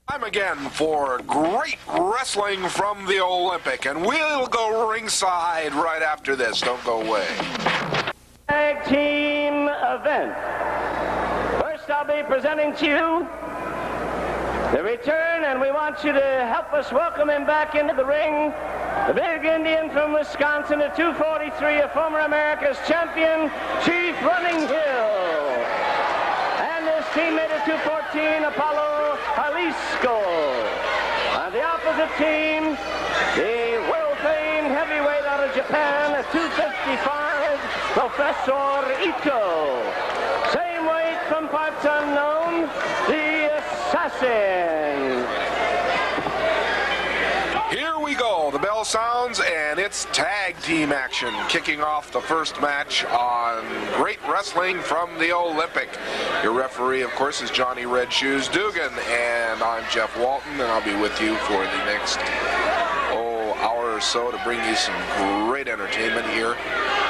Time again for great wrestling from the Olympic, and we'll go ringside right after this. Don't go away. Tag team event. First, I'll be presenting to you the return, and we want you to help us welcome him back into the ring. The big Indian from Wisconsin at 243, a former America's champion, Chief Running Hill. And his teammate at 214, Apollo Jalisco. On the opposite team, the world-famed heavyweight out of Japan at 255, Professor Ito. Same weight from parts unknown, the Assassin. Here we go. The bell sounds, and it's tag team action, kicking off the first match on Great Wrestling from the Olympic. Your referee, of course, is Johnny Red Shoes Dugan, and I'm Jeff Walton, and I'll be with you for the next hour or so to bring you some great entertainment here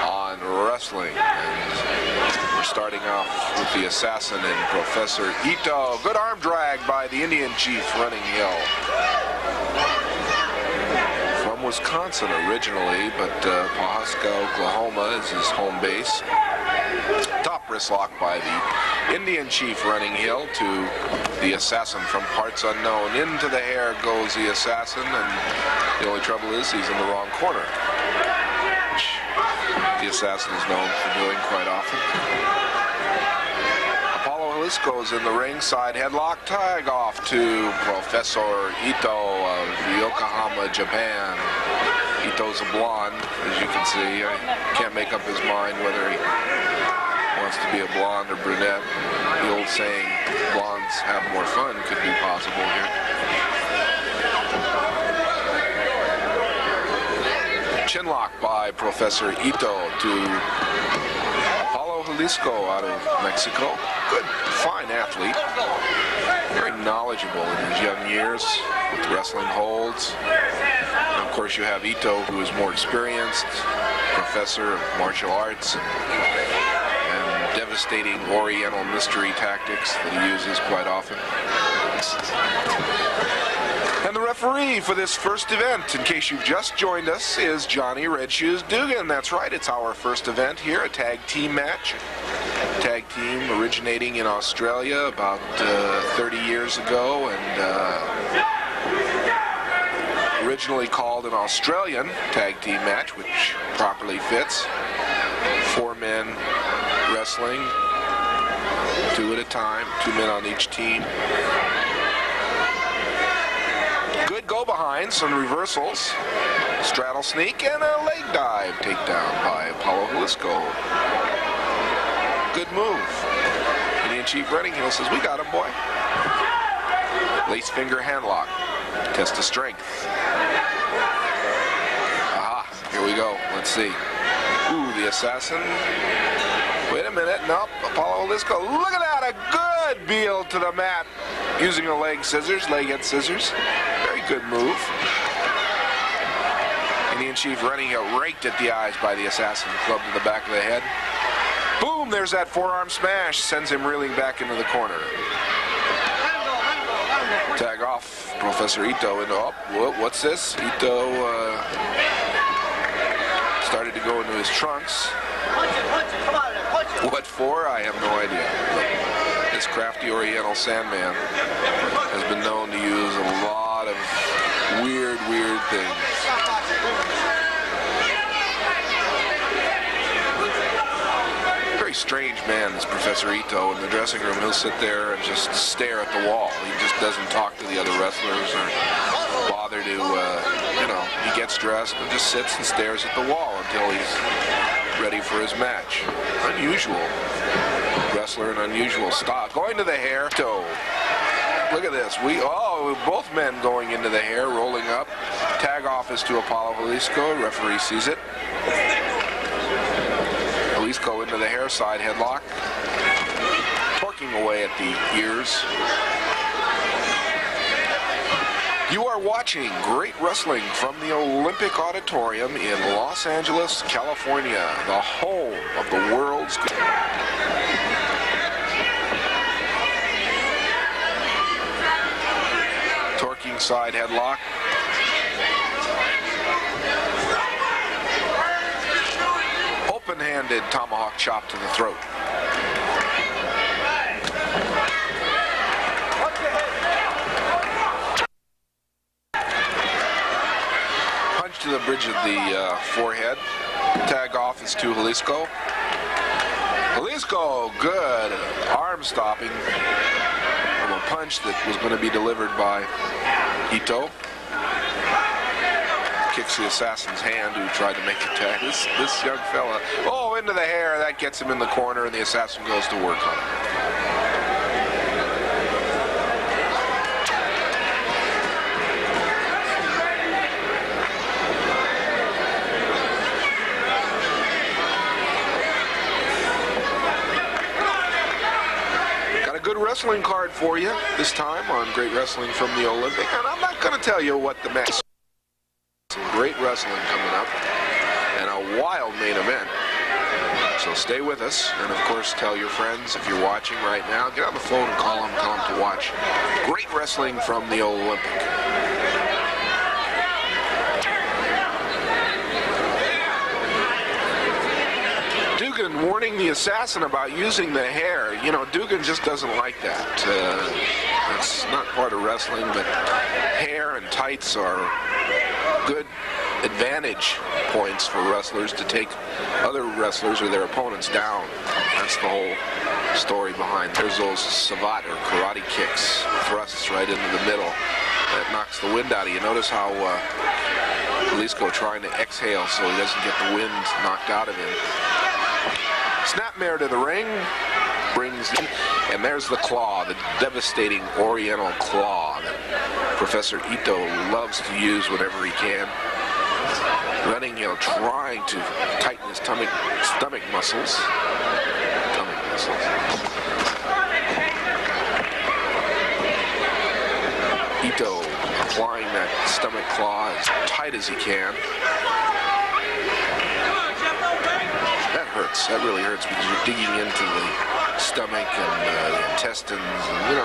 on wrestling. And we're starting off with the Assassin and Professor Ito. Good arm drag by the Indian Chief Running Hill. From Wisconsin originally, but Pawhuska, Oklahoma is his home base. Top wrist lock by the Indian Chief Running Hill to the Assassin from parts unknown. Into the hair goes the Assassin, and the only trouble is he's in the wrong corner, which the Assassin is known for doing quite often. Apollo Jalisco's in the ring, side headlock, tag off to Professor Ito of Yokohama, Japan. Ito's a blonde, as you can see. I can't make up his mind whether he wants to be a blonde or brunette. The old saying, blondes have more fun, could be possible here. Chinlock by Professor Ito to Apollo Jalisco out of Mexico. Good, fine athlete. Very knowledgeable in his young years with wrestling holds. And of course, you have Ito, who is more experienced, professor of martial arts and devastating Oriental mystery tactics that he uses quite often. And the referee for this first event, in case you've just joined us, is Johnny Red Shoes Dugan. That's right, it's our first event here, a tag team match. Tag team originating in Australia about 30 years ago, and originally called an Australian tag team match, which properly fits. 4 men wrestling, 2 at a time, 2 men on each team. Good go-behinds and reversals. Straddle sneak and a leg dive takedown by Apollo Jalisco. Good move. Indian Chief Running Hill says, we got him, boy. Lace finger handlock. Test of strength. Aha, here we go. Let's see. Ooh, the Assassin. Wait a minute. Nope. Apollo Jalisco. Look at that. A good heel to the mat. Using a leg head scissors. Very good move. Indian Chief Running Hill raked at the eyes by the Assassin. Club to the back of the head. Boom, there's that forearm smash. Sends him reeling back into the corner. Tag off Professor Ito into, what's this? Ito started to go into his trunks. What for? I have no idea. But this crafty Oriental Sandman has been known to use a lot of weird things. Very strange man, this Professor Ito. In the dressing room, he'll sit there and just stare at the wall. He just doesn't talk to the other wrestlers or bother to, he gets dressed and just sits and stares at the wall until he's ready for his match. Unusual wrestler, an unusual style. Going to the hair. Toe. Look at this. Both men going into the hair, rolling up. Tag off is to Apollo Jalisco. Referee sees it. Jalisco into the hair, side headlock. Torquing away at the ears. You are watching Great Wrestling from the Olympic Auditorium in Los Angeles, California, the home of the world's... ringside headlock. Open-handed tomahawk chop to the throat. Punch to the bridge of the forehead. Tag off is to Jalisco. Jalisco, good arm stopping from a punch that was going to be delivered by Ito. Kicks the assassin's hand who tried to make the tag. This young fella, into the hair. That gets him in the corner, and the assassin goes to work on him. Good wrestling card for you this time on Great Wrestling from the Olympic, and I'm not going to tell you what the match is. Some great wrestling coming up and a wild main event, so stay with us. And of course, tell your friends if you're watching right now, get on the phone and call them to watch Great Wrestling from the Olympic. Dugan warning the assassin about using the hair. You know, Dugan just doesn't like that. That's not part of wrestling, but hair and tights are good advantage points for wrestlers to take other wrestlers or their opponents down. That's the whole story behind. There's those savat or karate kicks, thrusts right into the middle. That knocks the wind out of you. Notice how Jalisco trying to exhale so he doesn't get the wind knocked out of him. Snapmare to the ring, brings in, and there's the claw, the devastating oriental claw that Professor Ito loves to use whenever he can. Running, trying to tighten his stomach muscles. Ito applying that stomach claw as tight as he can. That hurts. That really hurts because you're digging into the stomach and the intestines. And,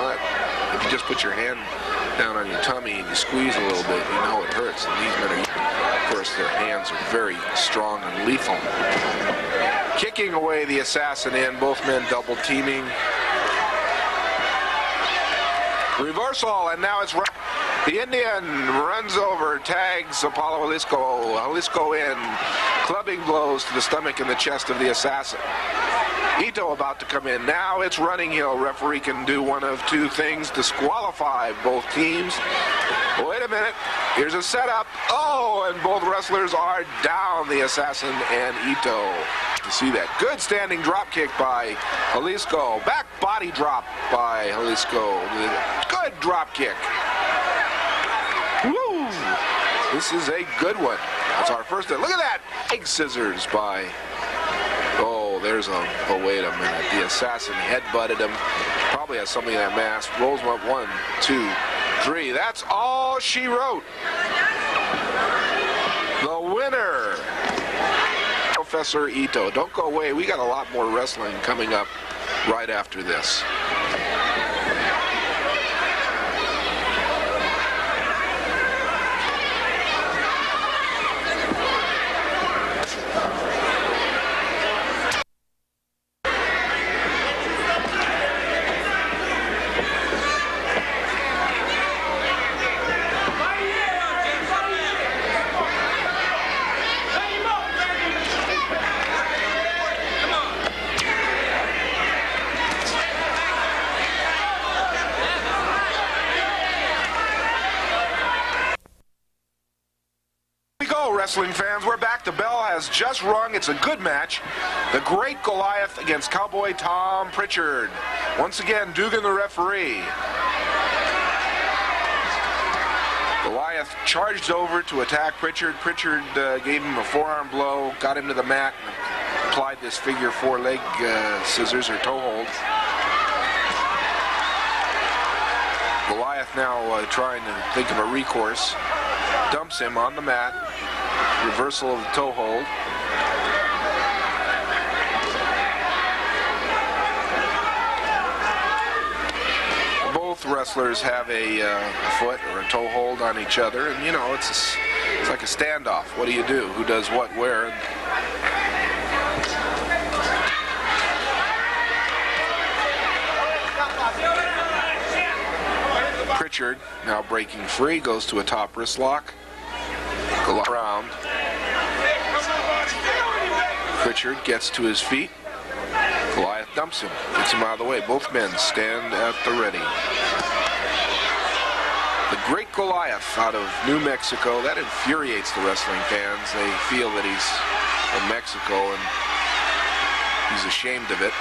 if you just put your hand down on your tummy and you squeeze a little bit, you know it hurts. And these men of course, their hands are very strong and lethal. Kicking away the assassin in, both men double teaming. Reversal, and now it's the Indian runs over, tags Apollo Jalisco. Jalisco in, clubbing blows to the stomach and the chest of the assassin. Ito about to come in. Now it's running heel. Referee can do one of two things: disqualify both teams. Wait a minute. Here's a setup. And both wrestlers are down, the assassin and Ito. To see that. Good standing drop kick by Jalisco. Back body drop by Jalisco. Good drop kick. Woo! This is a good one. That's our first. Look at that. Egg scissors by... there's wait a minute. The assassin headbutted him. Probably has something in that mask. Rolls him up 1, 2, 3. That's all she wrote. The winner, Professor Ito. Don't go away. We got a lot more wrestling coming up right after this. Wrestling fans, we're back. The bell has just rung. It's a good match. The Great Goliath against Cowboy Tom Pritchard. Once again, Dugan the referee. Goliath charged over to attack Pritchard. Pritchard gave him a forearm blow, got him to the mat, and applied this figure 4 leg scissors or toe hold. Goliath now trying to think of a recourse. Dumps him on the mat. Reversal of the toe hold. Both Both wrestlers have a foot or a toe hold on each other, and you know, it's like a standoff. What do you do? Who does what where? Pritchard now breaking free, goes to a top wrist lock. Go around. Pritchard gets to his feet. Goliath dumps him, gets him out of the way. Both men stand at the ready. The great Goliath out of New Mexico. That infuriates the wrestling fans. They feel that he's from Mexico and he's ashamed of it.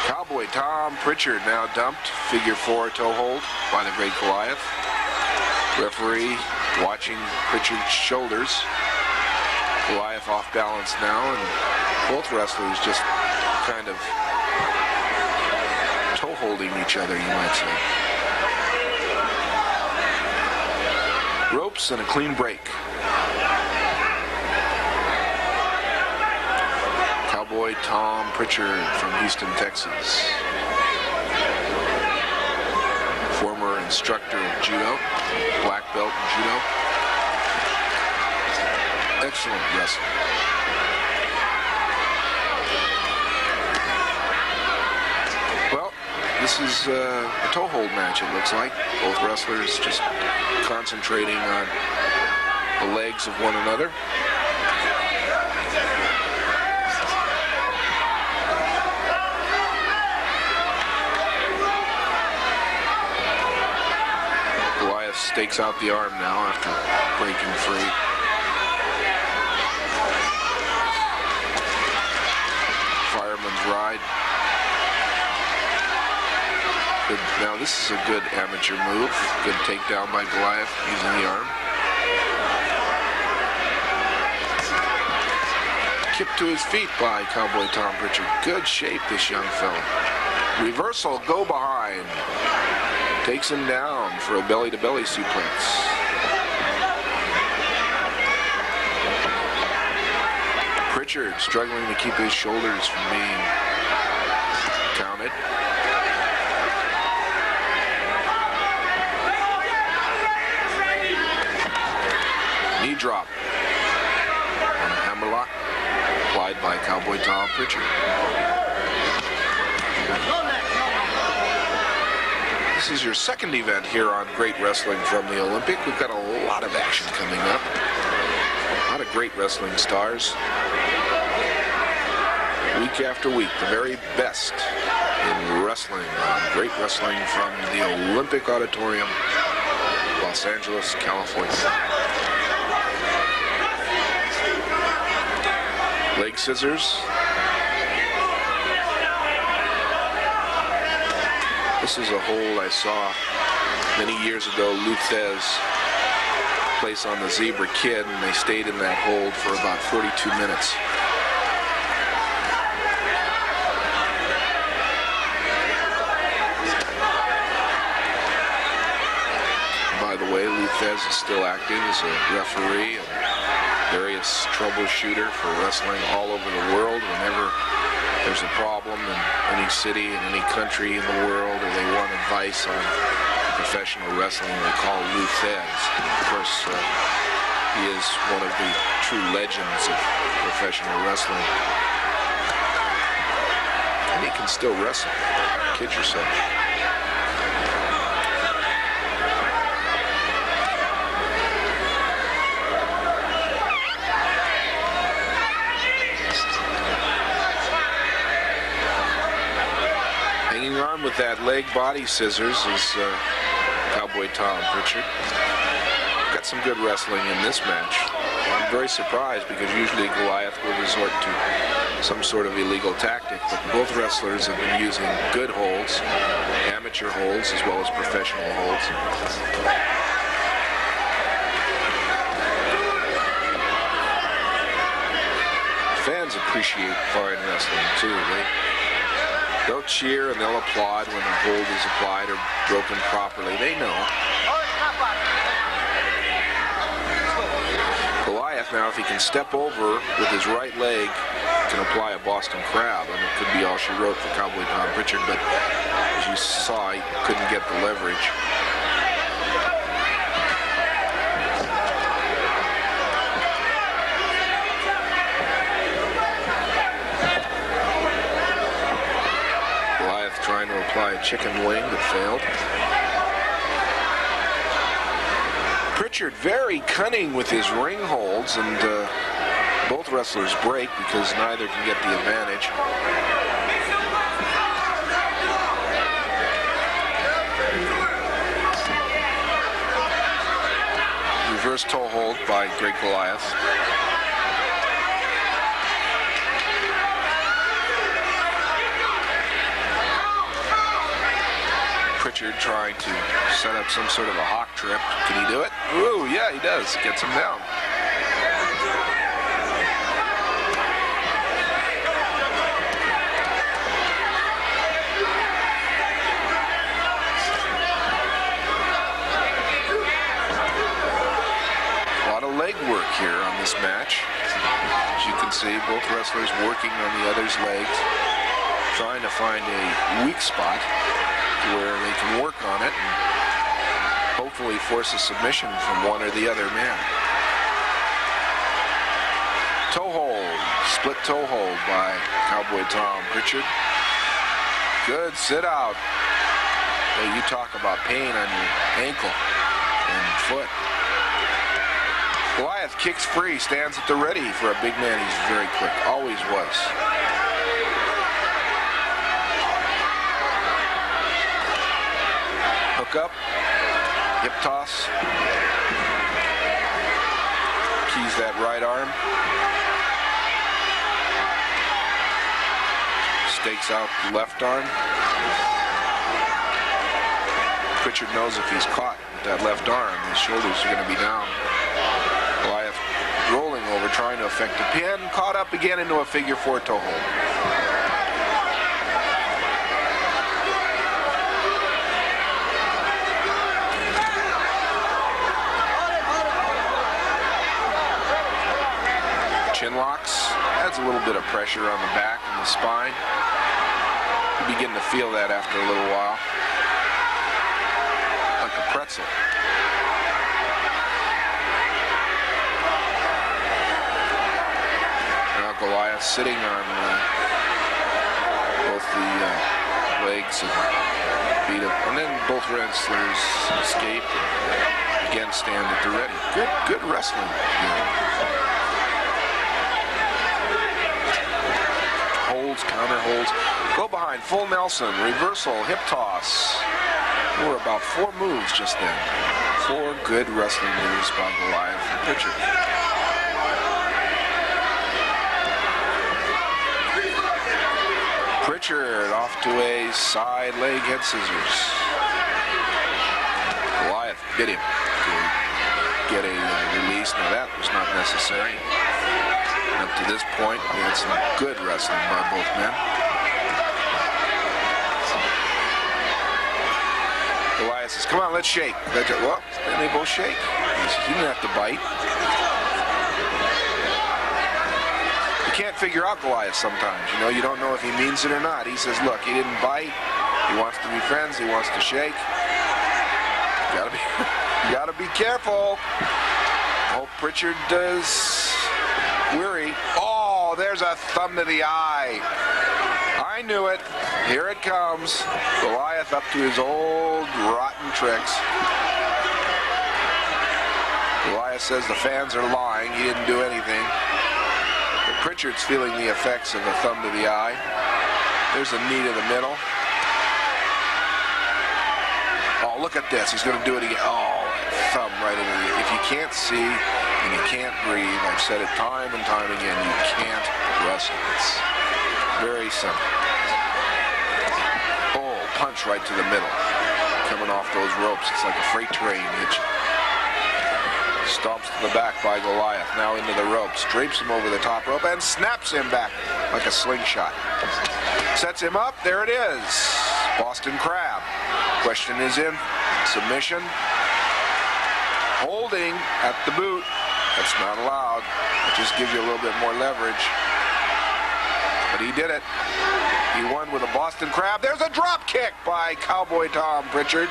Cowboy Tom Pritchard now dumped. Figure 4 toe hold by the great Goliath. Referee watching Pritchard's shoulders. Goliath off balance now, and both wrestlers just kind of toe holding each other, you might say. Ropes and a clean break. Cowboy Tom Pritchard from Houston, Texas. Former instructor of judo, black belt in judo. Excellent wrestler. Well, this is a toe hold match, it looks like. Both wrestlers just concentrating on the legs of one another. Goliath stakes out the arm now after breaking free. Ride. Good. Now this is a good amateur move. Good takedown by Goliath using the arm. Kip to his feet by Cowboy Tom Pritchard. Good shape, this young fella. Reversal, go behind. Takes him down for a belly-to-belly suplex. Pritchard struggling to keep his shoulders from being counted. Knee drop on a hammerlock applied by Cowboy Tom Pritchard. This is your second event here on Great Wrestling from the Olympic. We've got a lot of action coming up. A lot of great wrestling stars. Week after week, the very best in wrestling on Great Wrestling from the Olympic Auditorium, Los Angeles, California. Leg scissors. This is a hold I saw many years ago. Luthez place on the Zebra Kid, and they stayed in that hold for about 42 minutes. By the way, Luthez is still active as a referee and various troubleshooter for wrestling all over the world. Whenever there's a problem in any city, in any country in the world, or they want advice on professional wrestling, they call Luthez. Of course, he is one of the true legends of professional wrestling. And he can still wrestle. Kid yourself. Hanging on with that leg body scissors is Cowboy Tom Pritchard. Got some good wrestling in this match. I'm very surprised because usually Goliath will resort to some sort of illegal tactic, but both wrestlers have been using good holds, amateur holds, as well as professional holds. Fans appreciate fine wrestling too. They'll cheer and they'll applaud when a hold is applied or broken properly. They know. Goliath now, if he can step over with his right leg, can apply a Boston Crab, and it could be all she wrote for Cowboy Tom Pritchard, but as you saw, he couldn't get the leverage. Goliath trying to apply a chicken wing that failed. Pritchard very cunning with his ring holds, and both wrestlers break because neither can get the advantage. Reverse toe hold by Great Goliath. Pritchard trying to set up some sort of a hawk trip. Can he do it? Ooh, yeah, he does. Gets him down. A lot of leg work here on this match. As you can see, both wrestlers working on the other's legs, trying to find a weak spot where they can work on it and hopefully force a submission from one or the other man. Toe hold, split toe hold by Cowboy Tom Pritchard. Good sit out. Hey, you talk about pain on your ankle and foot. Goliath kicks free, stands at the ready for a big man. He's very quick, always was. Hook up, hip toss, keys that right arm, stakes out the left arm. Pritchard knows if he's caught with that left arm, his shoulders are going to be down. Goliath rolling over, trying to effect a pin, caught up again into a figure four toe hold. Chin locks, adds a little bit of pressure on the back and the spine. You begin to feel that after a little while. Like a pretzel. Now Goliath sitting on both the legs and feet up, and then both wrestlers escape and again stand at the ready. Good wrestling here. Holds, counter holds, go behind, full Nelson, reversal, hip toss. There were about 4 moves just then. 4 good wrestling moves by Goliath and Pritchard. Pritchard off to a side leg head scissors. Goliath bit him to get a release. Now that was not necessary. Up to this point, we had some good wrestling by both men. Goliath says, come on, let's shake. Well, and they both shake. He says, you didn't have to bite. You can't figure out Goliath sometimes. You know, you don't know if he means it or not. He says, look, he didn't bite. He wants to be friends. He wants to shake. You gotta be careful. Hope Pritchard does. Weary. Oh, there's a thumb to the eye. I knew it. Here it comes. Goliath up to his old rotten tricks. Goliath says the fans are lying. He didn't do anything. But Pritchard's feeling the effects of the thumb to the eye. There's a knee to the middle. Oh, look at this. He's going to do it again. Oh, thumb right into the... If you can't see and you can't breathe, I've said it time and time again, you can't wrestle. It's very simple. Oh, punch right to the middle. Coming off those ropes, it's like a freight train hitching. Stomps to the back by Goliath, now into the ropes, drapes him over the top rope, and snaps him back like a slingshot. Sets him up, there it is. Boston Crab. Question is in. Submission. Holding at the boot, That's not allowed. It just gives you a little bit more leverage. But he did it. He won with a Boston Crab. There's a drop kick by Cowboy Tom Pritchard.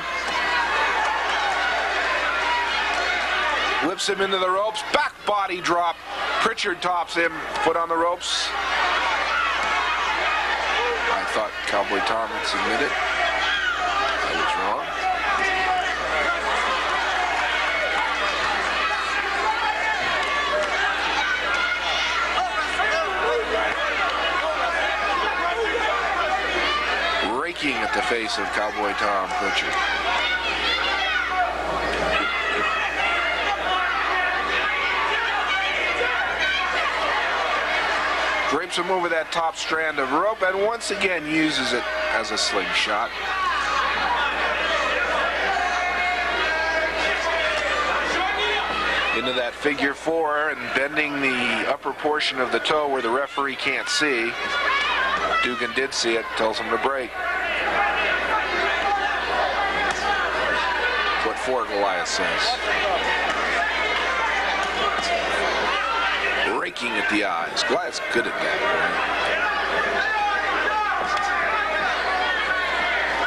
Whips him into the ropes. Back body drop. Pritchard tops him. Foot on the ropes. I thought Cowboy Tom had submitted. I was wrong. Raking at the face of Cowboy Tom Pritchard. Drapes him over that top strand of rope and once again uses it as a slingshot. Into that figure four and bending the upper portion of the toe where the referee can't see. Dugan did see it, tells him to break. That's what 4 Goliath says. Raking at the eyes. Goliath's good at that.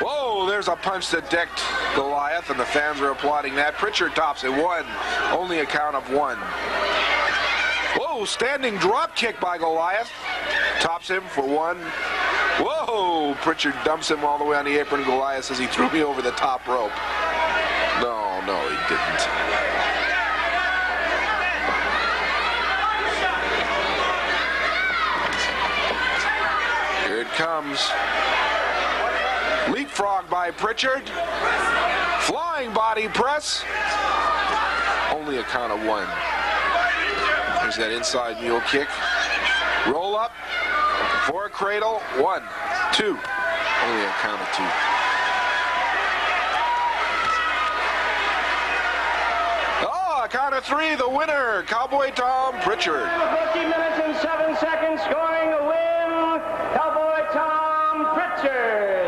Whoa, there's a punch that decked Goliath, and the fans are applauding that. Pritchard tops it. 1. Only a count of 1. Whoa, standing drop kick by Goliath. Tops him for 1. Whoa, Pritchard dumps him all the way on the apron. Goliath says he threw me over the top rope. No, he didn't. Here it comes. Leapfrog by Pritchard. Flying body press. Only a count of 1. There's that inside mule kick. Roll up for a cradle. 1, 2. Only a count of 2. Oh, a count of 3. The winner, Cowboy Tom Pritchard. 50 minutes and 7 seconds, scoring a win, Cowboy Tom Pritchard.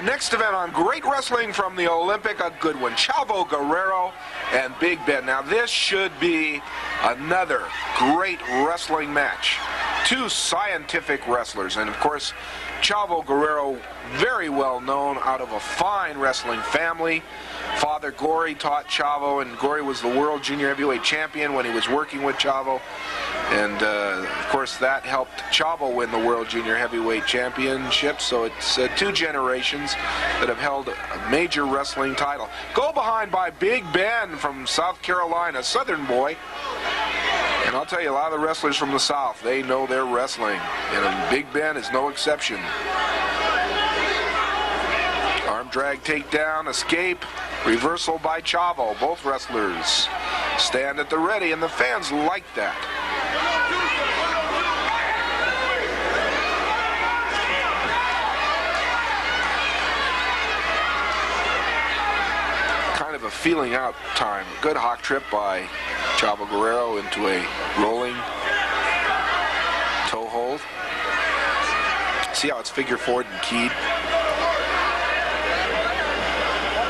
Next event on Great Wrestling from the Olympic, a good one. Chavo Guerrero and Big Ben. Now this should be another great wrestling match. 2 scientific wrestlers, and of course Chavo Guerrero, very well known out of a fine wrestling family. Father Gory taught Chavo, and Gory was the world junior heavyweight champion when he was working with Chavo. And of course that helped Chavo win the world junior heavyweight championship. So it's 2 generations that have held a major wrestling title. Go behind by Big Ben from South Carolina, Southern boy. And I'll tell you, a lot of the wrestlers from the South, they know their wrestling. And Big Ben is no exception. Arm drag takedown, escape, reversal by Chavo. Both wrestlers stand at the ready, and the fans like that. Kind of a feeling out time. Good hawk trip by Chavo Guerrero into a rolling toe hold. See how it's figure 4'd and keyed?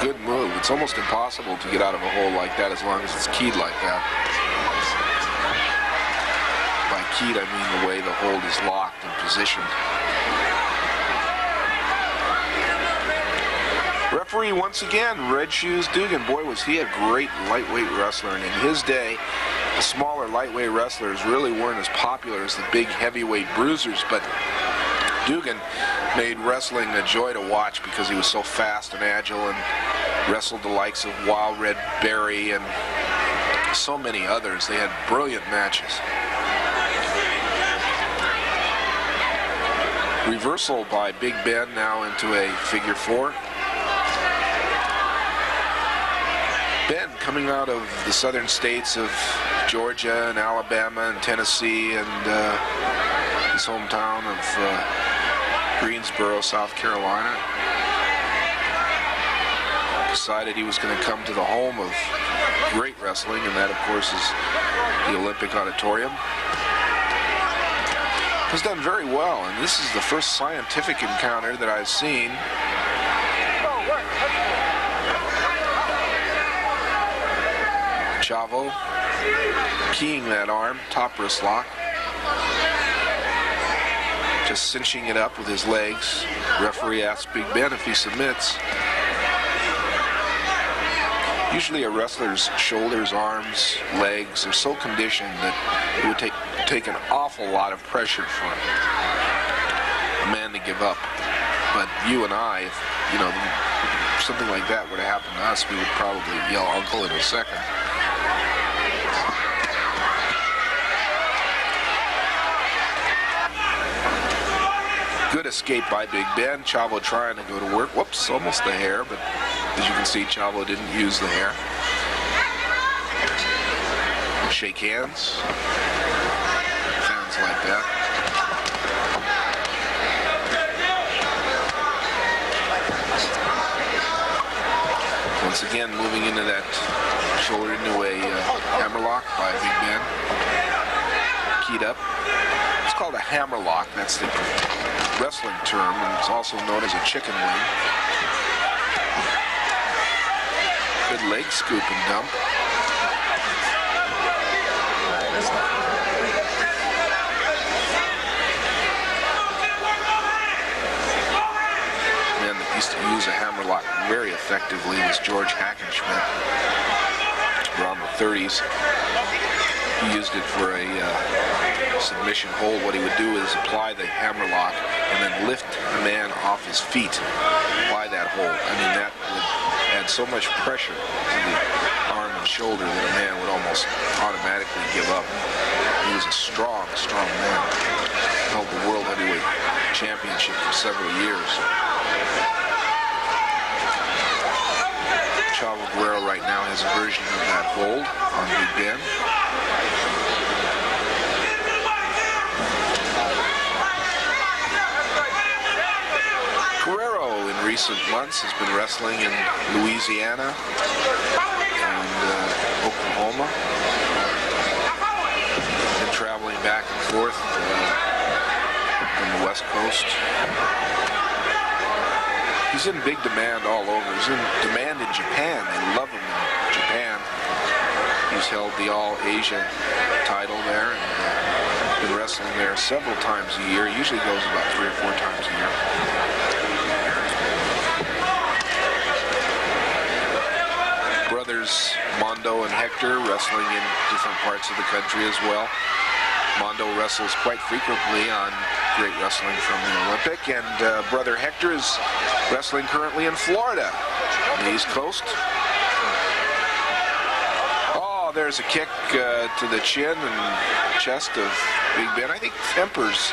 Good move. It's almost impossible to get out of a hold like that as long as it's keyed like that. By keyed, I mean the way the hold is locked and positioned. Referee once again, Red Shoes Dugan. Boy, was he a great lightweight wrestler. And in his day, the smaller lightweight wrestlers really weren't as popular as the big heavyweight bruisers, but Dugan made wrestling a joy to watch because he was so fast and agile and wrestled the likes of Wild Red Berry and so many others. They had brilliant matches. Reversal by Big Ben now into a figure 4. Ben coming out of the southern states of Georgia and Alabama and Tennessee and his hometown of Greensboro, South Carolina. Decided he was going to come to the home of great wrestling, and that, of course, is the Olympic Auditorium. Has done very well, and this is the first scientific encounter that I've seen. Chavo keying that arm, top wrist lock. Just cinching it up with his legs. Referee asks Big Ben if he submits. Usually a wrestler's shoulders, arms, legs are so conditioned that it would take an awful lot of pressure for a man to give up. But you and I, if something like that were to happen to us, we would probably yell uncle in a second. Good escape by Big Ben. Chavo trying to go to work. Whoops, almost the hair, but as you can see, Chavo didn't use the hair. Shake hands. Sounds like that. Once again, moving into that shoulder into a hammerlock by Big Ben. Keyed up. It's called a hammerlock. That's the wrestling term, and it's also known as a chicken wing. Good leg scoop and dump. Man that used to use a hammerlock very effectively was George Hackenschmidt around the 30s. He used it for a submission hold. What he would do is apply the hammerlock and then lift the man off his feet by that hold. I mean, that would add so much pressure to the arm and shoulder that a man would almost automatically give up. He was a strong, strong man. Held the World Heavyweight Championship for several years. Chavo Guerrero right now has a version of that hold on Big Ben. Guerrero in recent months has been wrestling in Louisiana and Oklahoma. Been traveling back and forth from the West Coast. He's in big demand all over. He's in demand in Japan. They love him in Japan. He's held the All-Asia title there and been wrestling there several times a year. Usually goes about 3 or 4 times a year. Brothers Mondo and Hector wrestling in different parts of the country as well. Mondo wrestles quite frequently on Great Wrestling from the Olympic, and brother Hector is wrestling currently in Florida, on the East Coast. Oh, there's a kick to the chin and chest of Big Ben. I think tempers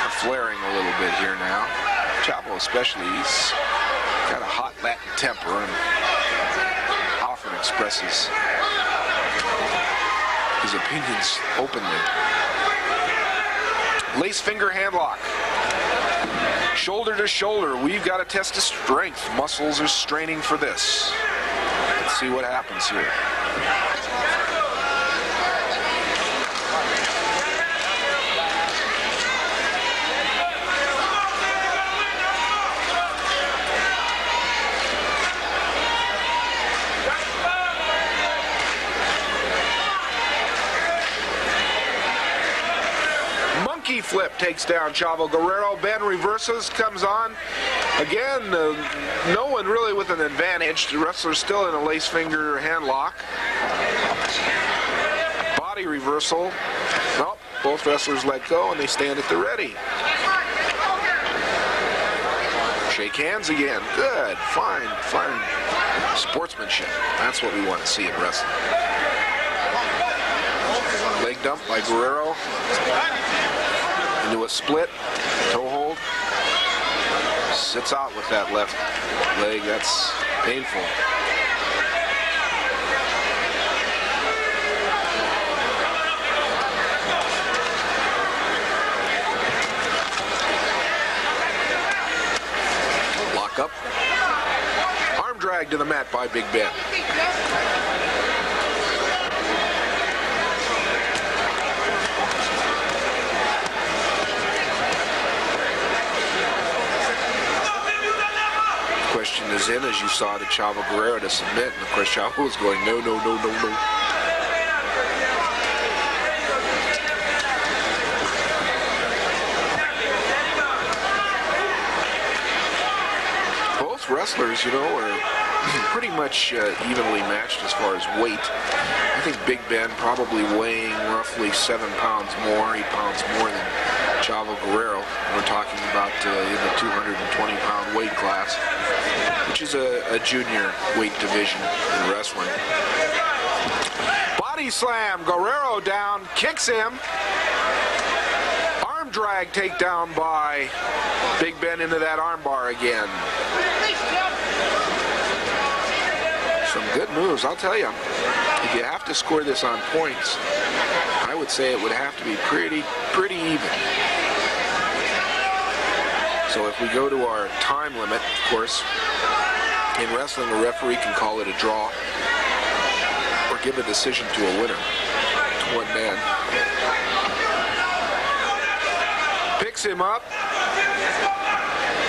are flaring a little bit here now. Chavo especially, he's got a hot Latin temper and often expresses his opinions openly. Lace finger handlock. Shoulder to shoulder. We've got a test of strength. Muscles are straining for this. Let's see what happens here. Flip takes down Chavo Guerrero. Ben reverses, comes on. Again, no one really with an advantage. The wrestler's still in a lace finger handlock. Body reversal. Nope, both wrestlers let go and they stand at the ready. Shake hands again. Good, fine, fine. Sportsmanship. That's what we want to see in wrestling. Leg dump by Guerrero. Into a split, toe hold, sits out with that left leg. That's painful. Lock up. Arm drag to the mat by Big Ben. decision is in, as you saw, to Chavo Guerrero to submit. And of course, Chavo was going, no, no, no, no, no. Both wrestlers, you know, are pretty much evenly matched as far as weight. I think Big Ben probably weighing roughly 7 pounds more, 8 pounds more than Chavo Guerrero. We're talking about in the 220-pound weight class, which is a junior weight division in wrestling. Body slam, Guerrero down, kicks him. Arm drag takedown by Big Ben into that arm bar again. Some good moves, I'll tell you. If you have to score this on points, I would say it would have to be pretty even. So if we go to our time limit, of course, in wrestling, a referee can call it a draw or give a decision to a winner. One man. Picks him up,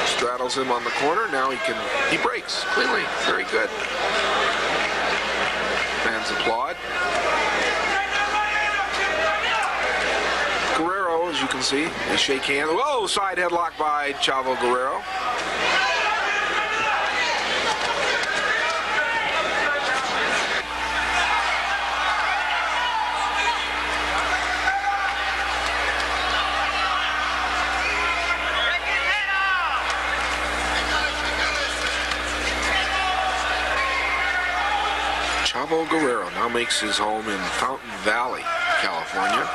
straddles him on the corner. Now he breaks cleanly. Very good. Fans applaud. Guerrero, as you can see, they shake hands. Whoa, side headlock by Chavo Guerrero. Chavo Guerrero now makes his home in Fountain Valley, California.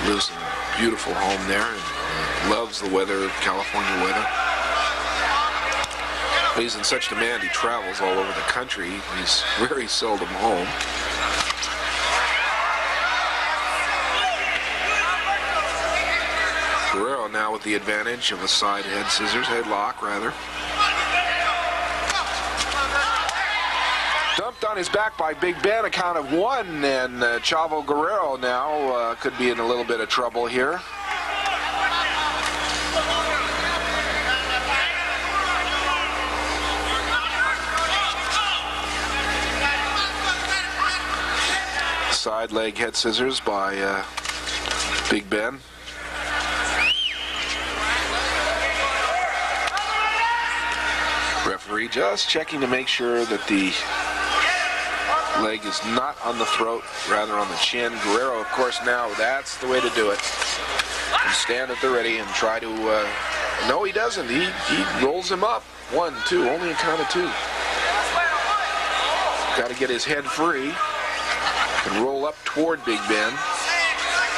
Lives in a beautiful home there and loves the weather, California weather. But he's in such demand, he travels all over the country. He's very seldom home. Guerrero now with the advantage of a side headlock rather. Dumped on his back by Big Ben, a count of 1, and Chavo Guerrero now could be in a little bit of trouble here. Side leg head scissors by Big Ben. Referee just checking to make sure that the leg is not on the throat, rather on the chin. Guerrero, of course, now that's the way to do it. And stand at the ready and try to, no, he doesn't. He rolls him up. 1, 2, only a count of 2. Got to get his head free and roll up toward Big Ben.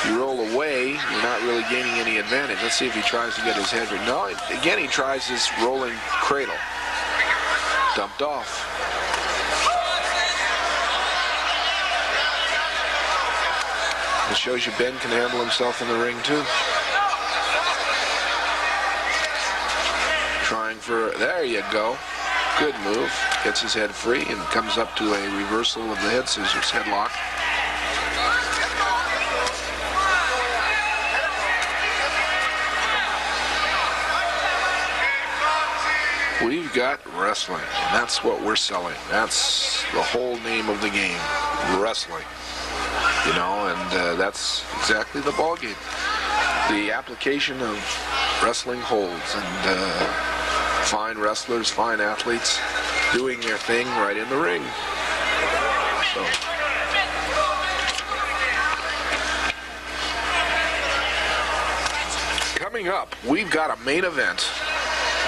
You roll away, you're not really gaining any advantage. Let's see if he tries to get his head free. No, again, he tries this rolling cradle. Dumped off. It shows you Ben can handle himself in the ring too. Trying for, there you go. Good move. Gets his head free and comes up to a reversal of the head scissors headlock. We've got wrestling, and that's what we're selling. That's the whole name of the game, wrestling. You know, and that's exactly the ball game. The application of wrestling holds, and fine wrestlers, fine athletes doing their thing right in the ring. So. Coming up, we've got a main event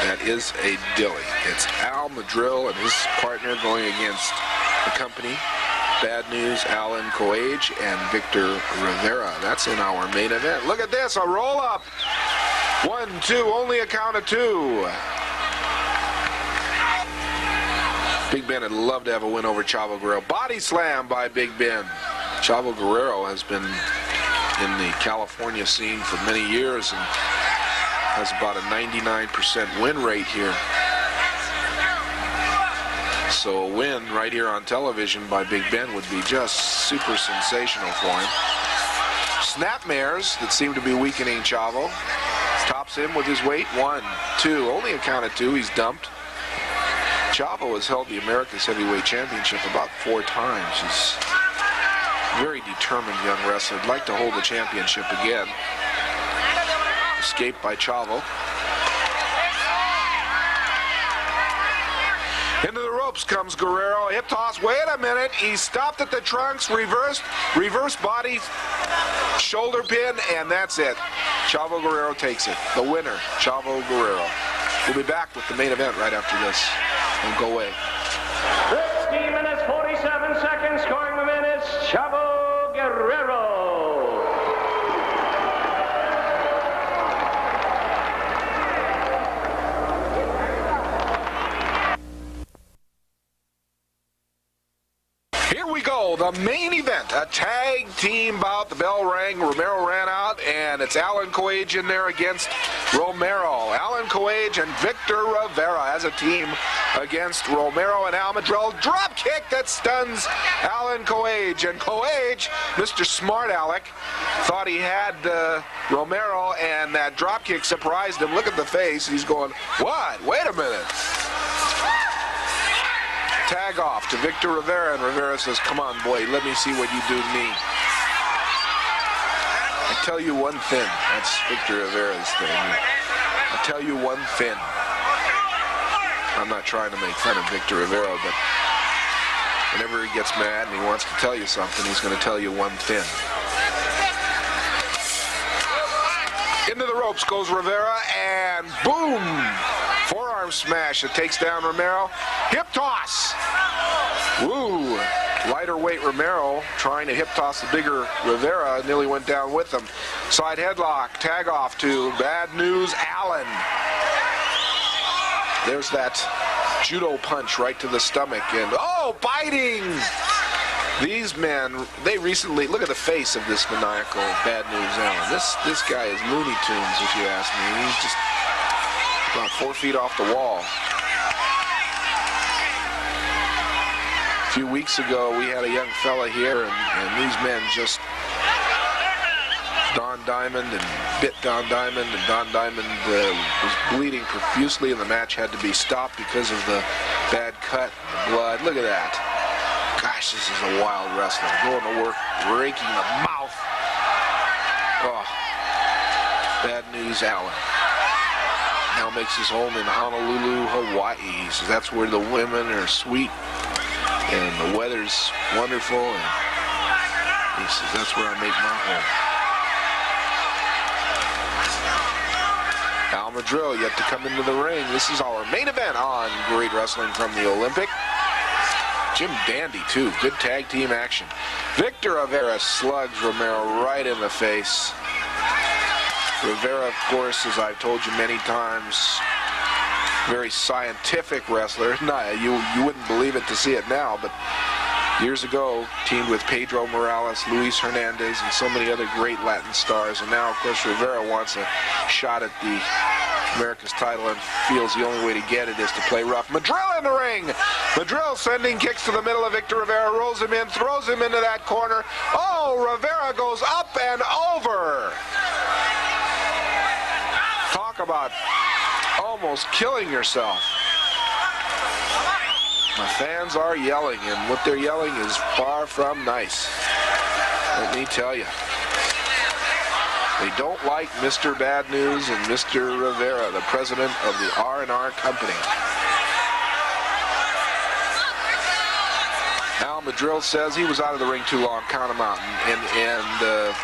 that is a dilly. It's Al Madril and his partner going against the company. Bad News, Alan Coage, and Victor Rivera. That's in our main event. Look at this, a roll-up. 1, 2, only a count of 2. Big Ben would love to have a win over Chavo Guerrero. Body slam by Big Ben. Chavo Guerrero has been in the California scene for many years and has about a 99% win rate here. So a win right here on television by Big Ben would be just super sensational for him. Snapmares that seem to be weakening Chavo. Top drops him with his weight. 1, 2, only a count of 2. He's dumped. Chavo has held the America's Heavyweight Championship about 4 times. He's a very determined young wrestler. He'd like to hold the championship again. Escaped by Chavo. Into the ropes comes Guerrero. Hip toss. Wait a minute. He stopped at the trunks. Reverse body. Shoulder pin. And that's it. Chavo Guerrero takes it. The winner, Chavo Guerrero. We'll be back with the main event right after this. Don't go away. 16 minutes, 47 seconds. Scoring the minutes, Chavo Guerrero. Here we go, the main event, a tag team bout. The bell rang, Romero ran out, and it's Alan Coage in there against Romero. Alan Coage and Victor Rivera as a team against Romero and Madril. Drop kick that stuns Alan Coage. And Coage, Mr. Smart Alec, thought he had Romero, and that drop kick surprised him. Look at the face. He's going, what? Wait a minute. Tag off to Victor Rivera, and Rivera says, come on, boy, let me see what you do to me. I tell you one thing. That's Victor Rivera's thing. I tell you one thing. I'm not trying to make fun of Victor Rivera, but whenever he gets mad and he wants to tell you something, he's going to tell you one thing. Into the ropes goes Rivera, and boom! Forearm smash that takes down Romero. Hip toss! Woo! Lighter weight Romero trying to hip toss the bigger Rivera, nearly went down with him. Side headlock, tag off to Bad News Allen. There's that judo punch right to the stomach, and oh, biting! These men, they recently, look at the face of this maniacal Bad News Allen. This guy is Looney Tunes, if you ask me. He's just about 4 feet off the wall. A few weeks ago, we had a young fella here, and these men just Don Diamond and bit Don Diamond, and Don Diamond was bleeding profusely, and the match had to be stopped because of the bad cut, the blood. Look at that. Gosh, this is a wild wrestler. Going to work, breaking the mouth. Oh, Bad News Allen. Now makes his home in Honolulu, Hawaii. He says that's where the women are sweet and the weather's wonderful. And he says that's where I make my home. Al Madril yet to come into the ring. This is our main event on Great Wrestling from the Olympic. Jim Dandy, too. Good tag team action. Victor Rivera slugs Romero right in the face. Rivera, of course, as I've told you many times, very scientific wrestler. No, you wouldn't believe it to see it now, but years ago, teamed with Pedro Morales, Luis Hernandez, and so many other great Latin stars. And now, of course, Rivera wants a shot at the America's title and feels the only way to get it is to play rough. Madril in the ring. Madril sending kicks to the middle of Victor Rivera, rolls him in, throws him into that corner. Oh, Rivera goes up and over. Talk about almost killing yourself. The fans are yelling, and what they're yelling is far from nice. Let me tell you. They don't like Mr. Bad News and Mr. Rivera, the president of the R&R company. Al Madril says he was out of the ring too long. Count him out. And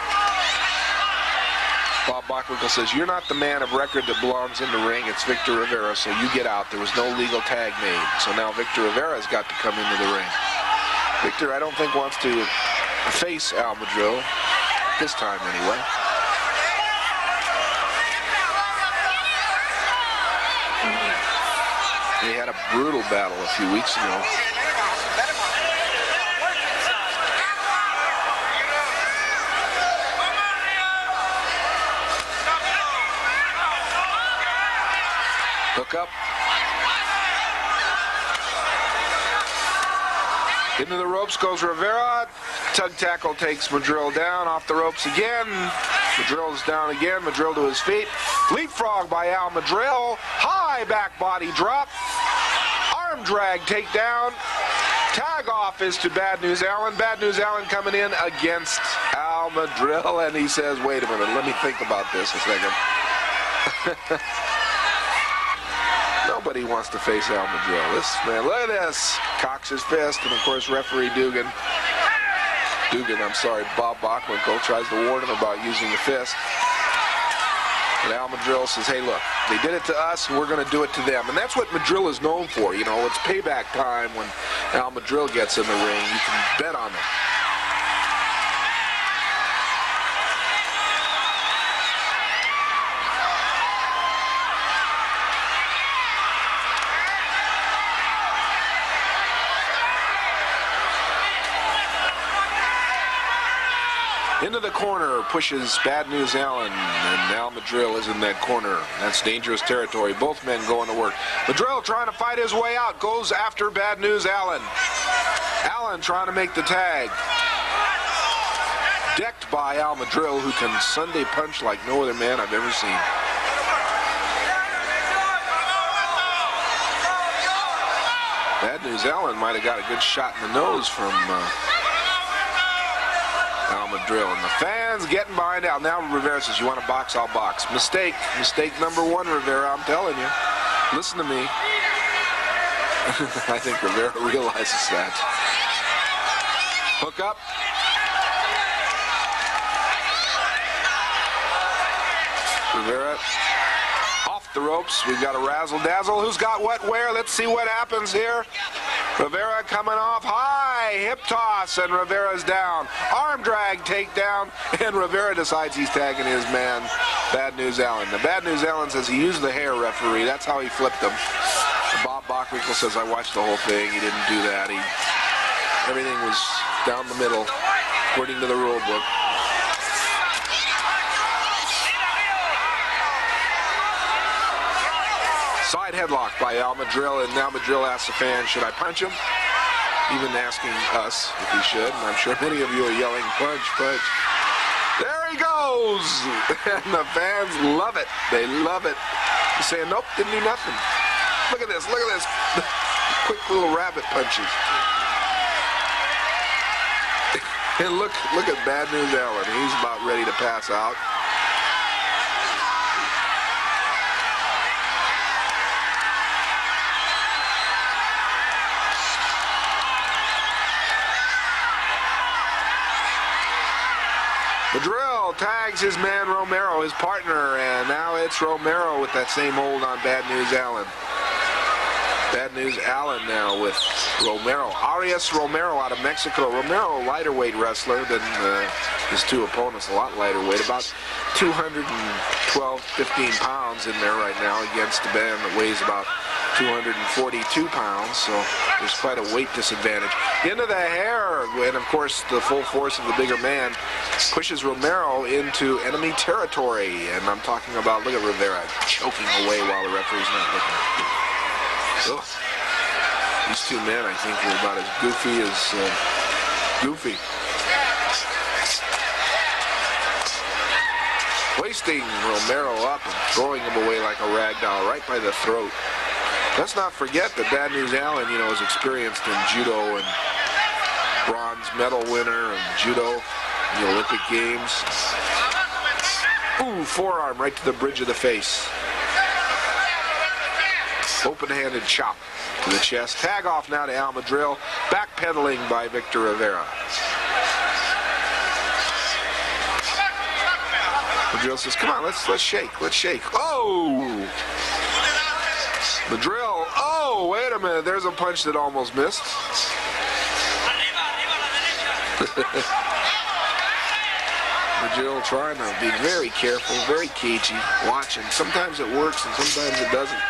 Bob Bockwinkel says, you're not the man of record that belongs in the ring. It's Victor Rivera, so you get out. There was no legal tag made. So now Victor Rivera's got to come into the ring. Victor, I don't think, wants to face Al Madril, this time anyway. They had a brutal battle a few weeks ago. Hook up. Into the ropes goes Rivera. Tug tackle takes Madril down. Off the ropes again. Madril's down again. Madril to his feet. Leapfrog by Al Madril. High back body drop. Arm drag takedown. Tag off is to Bad News Allen. Bad News Allen coming in against Al Madril, and he says, wait a minute, let me think about this a second. Nobody wants to face Al Madril. This man, look at this. Cocks his fist, and of course referee Bob Bachwinkle tries to warn him about using the fist. But Al Madril says, hey, look, they did it to us, and we're going to do it to them. And that's what Madril is known for. You know, it's payback time when Al Madril gets in the ring. You can bet on it. Into the corner pushes Bad News Allen, and Al Madril is in that corner. That's dangerous territory. Both men going to work. Madril trying to fight his way out, goes after Bad News Allen. Allen trying to make the tag. Decked by Al Madril, who can Sunday punch like no other man I've ever seen. Bad News Allen might have got a good shot in the nose from Al Madril, and the fans getting behind Al. Now Rivera says, you want to box, I'll box. Mistake number one, Rivera, I'm telling you. Listen to me. I think Rivera realizes that. Hook up. Rivera off the ropes. We've got a razzle-dazzle. Who's got what where? Let's see what happens here. Rivera coming off high, hip toss, and Rivera's down. Arm drag takedown, and Rivera decides he's tagging his man, Bad News Allen. The Bad News Allen says he used the hair, referee. That's how he flipped him. Bob Bachwinkle says, I watched the whole thing. He didn't do that. Everything was down the middle, according to the rule book. Side headlock by Al Madril, and Al Madril asks the fan, should I punch him? Even asking us if he should, and I'm sure many of you are yelling, punch, punch. There he goes! And the fans love it. They love it. He's saying, nope, didn't do nothing. Look at this, look at this. Quick little rabbit punches. And look at Bad News Allen. He's about ready to pass out. Madril tags his man Romero, his partner, and now it's Romero with that same hold on Bad News Allen. Bad News Allen now with Romero. Arias Romero out of Mexico. Romero, a lighter weight wrestler than his two opponents, a lot lighter weight, about 212, 15 pounds in there right now against a man that weighs about 242 pounds, so there's quite a weight disadvantage. Into the hair, and of course the full force of the bigger man pushes Romero into enemy territory, and I'm talking about, look at Rivera choking away while the referee's not looking. Ugh. These two men, I think, are about as goofy as goofy. Hoisting Romero up and throwing him away like a rag doll right by the throat. Let's not forget that Bad News Allen, you know, is experienced in judo and bronze medal winner in judo in the Olympic Games. Ooh, forearm right to the bridge of the face. Open-handed chop to the chest. Tag off now to Al Madril. Backpedaling by Victor Rivera. Madril says, come on, let's shake, let's shake. Oh! Madril, oh, wait a minute, there's a punch that almost missed. Madril trying to be very careful, very cagey, watching. Sometimes it works and sometimes it doesn't.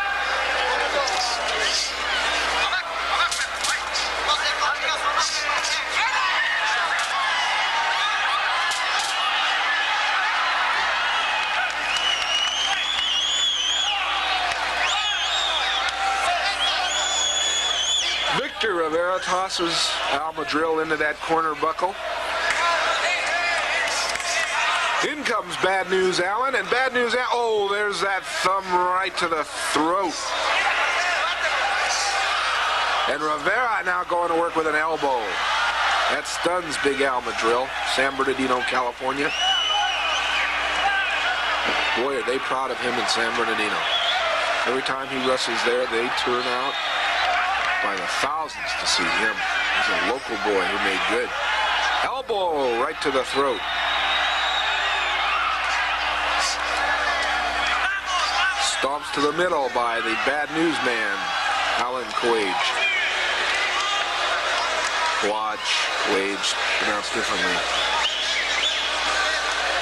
Victor Rivera tosses Al Madril into that corner buckle. In comes Bad News Allen, and Bad News Allen, oh, there's that thumb right to the throat. And Rivera now going to work with an elbow. That stuns Big Al Madril, San Bernardino, California. Boy, are they proud of him in San Bernardino. Every time he wrestles there, they turn out by the thousands to see him. He's a local boy who made good. Elbow right to the throat. Stomps to the middle by the Bad News man, Alan Quage. Quage, pronounced differently.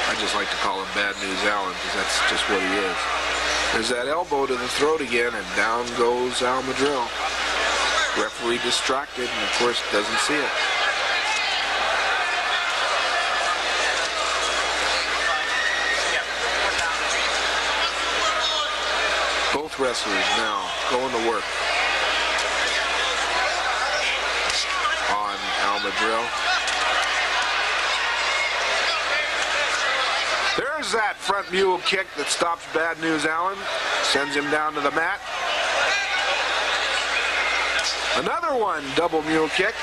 I just like to call him Bad News Allen because that's just what he is. There's that elbow to the throat again, and down goes Al Madril. Referee distracted, and of course doesn't see it. Both wrestlers now going to work on Al Madril. There's that front mule kick that stops Bad News Allen, sends him down to the mat. Another one, double mule kick.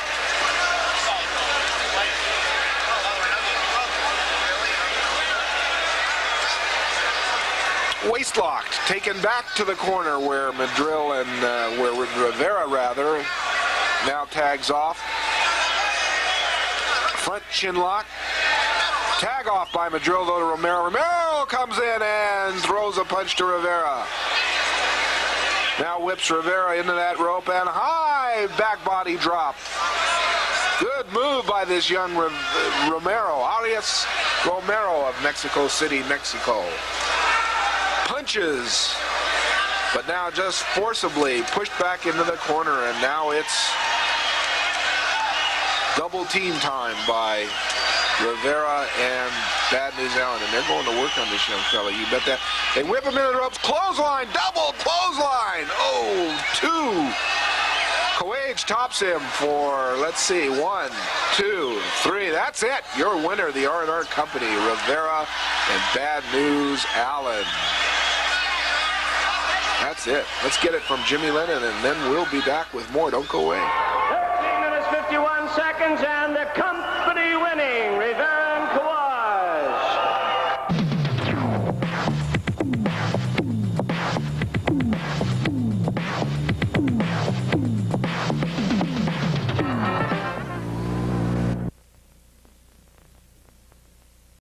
Waist locked, taken back to the corner where Madril and where Rivera rather now tags off. Front chin lock. Tag off by Madril though to Romero. Romero comes in and throws a punch to Rivera. Now whips Rivera into that rope and high back body drop. Good move by this young Romero, alias Romero of Mexico City, Mexico. Punches, but now just forcibly pushed back into the corner, and now it's double team time by Rivera and Bad News Allen, and they're going to work on this young fella. You bet that. They whip him into the ropes. Clothesline, double clothesline. Oh, two. Quage tops him for, let's see, 1, 2, 3. That's it. Your winner, the R&R Company, Rivera and Bad News Allen. That's it. Let's get it from Jimmy Lennon, and then we'll be back with more. Don't go away. 13 minutes, 51 seconds, and the